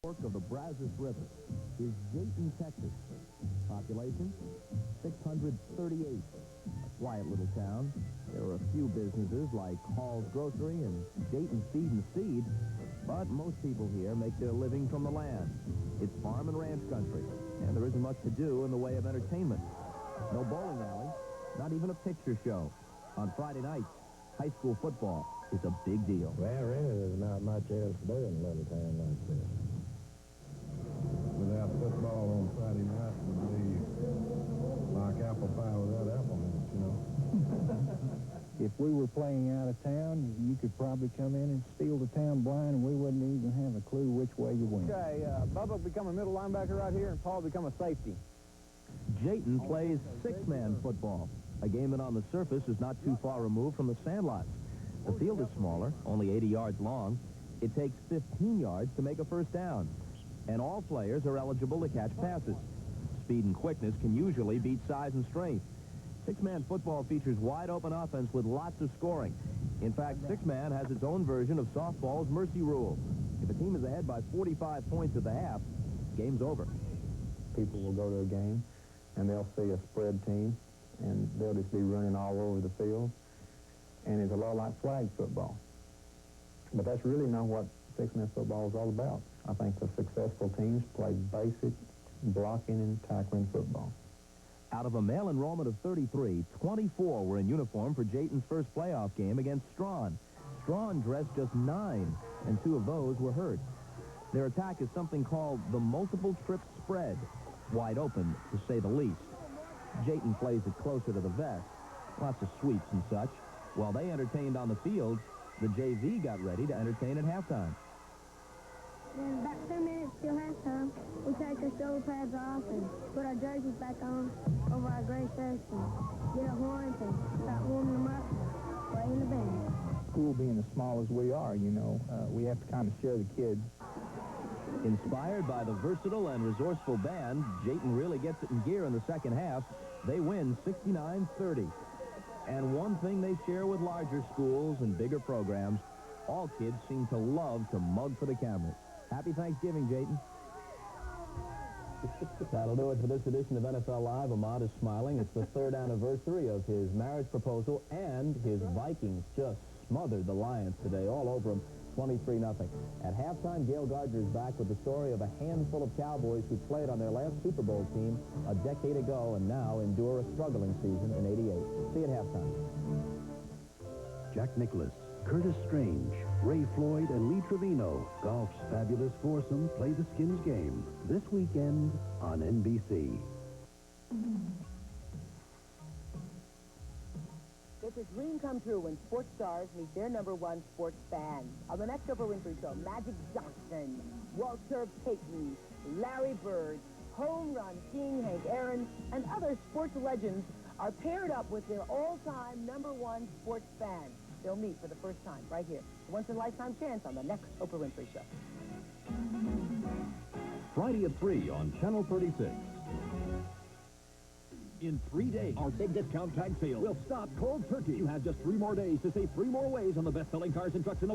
of the Brazos River is Jayton, Texas. Population, 638. A quiet little town. There are a few businesses like Hall's Grocery and Jayton Feed and Seed, but most people here make their living from the land. It's farm and ranch country, and there isn't much to do in the way of entertainment. No bowling alley, not even a picture show. On Friday nights, high school football is a big deal. Well, really, there's not much else to do in a little town like this. Without football on Friday night would be like apple pie without apple in it, you know. If we were playing out of town, you could probably come in and steal the town blind, and we wouldn't even have a clue which way you went. Okay, Bubba become a middle linebacker right here, and Paul become a safety. Jayton plays six-man football, a game that on the surface is not too far removed from the sandlots. The field is smaller, only 80 yards long. It takes 15 yards to make a first down. And all players are eligible to catch passes. Speed and quickness can usually beat size and strength. Six-man football features wide-open offense with lots of scoring. In fact, six-man has its own version of softball's mercy rule. If a team is ahead by 45 points at the half, game's over. People will go to a game, and they'll see a spread team, and they'll just be running all over the field. And it's a lot like flag football. But that's really not what six-man football is all about. I think the successful teams play basic blocking and tackling football. Out of a male enrollment of 33, 24 were in uniform for Jayton's first playoff game against Strawn. Strawn dressed just 9, and 2 of those were hurt. Their attack is something called the multiple trip spread, wide open, to say the least. Jayton plays it closer to the vest, lots of sweeps and such. While they entertained on the field, the JV got ready to entertain at halftime. In about 2 minutes till halftime, we take our shoulder pads off and put our jerseys back on over our gray shirts and get our horns and start warming them up, playing the band. School being as small as we are, you know, we have to kind of share the kids. Inspired by the versatile and resourceful band, Jayton really gets it in gear in the second half. They win 69-30. And one thing they share with larger schools and bigger programs, all kids seem to love to mug for the cameras. Happy Thanksgiving, Jayton. That'll do it for this edition of NFL Live. Ahmad is smiling. It's the 3rd anniversary of his marriage proposal, and his Vikings just smothered the Lions today, all over them, 23-0. At halftime, Gail Gardner is back with the story of a handful of Cowboys who played on their last Super Bowl team a decade ago and now endure a struggling season in '88. See you at halftime. Jack Nicklaus, Curtis Strange, Ray Floyd, and Lee Trevino. Golf's fabulous foursome play the Skins game this weekend on NBC. It's a dream come true when sports stars meet their #1 sports fans. On the next Oprah Winfrey Show, Magic Johnson, Walter Payton, Larry Bird, Home Run King Hank Aaron, and other sports legends are paired up with their all-time #1 sports fans. They'll meet for the first time right here. Once-in-a-lifetime chance on the next Oprah Winfrey Show. Friday at 3 on Channel 36. In 3 days, our big discount tag sale will stop cold turkey. You have just 3 more days to save 3 more ways on the best-selling cars and trucks in the world.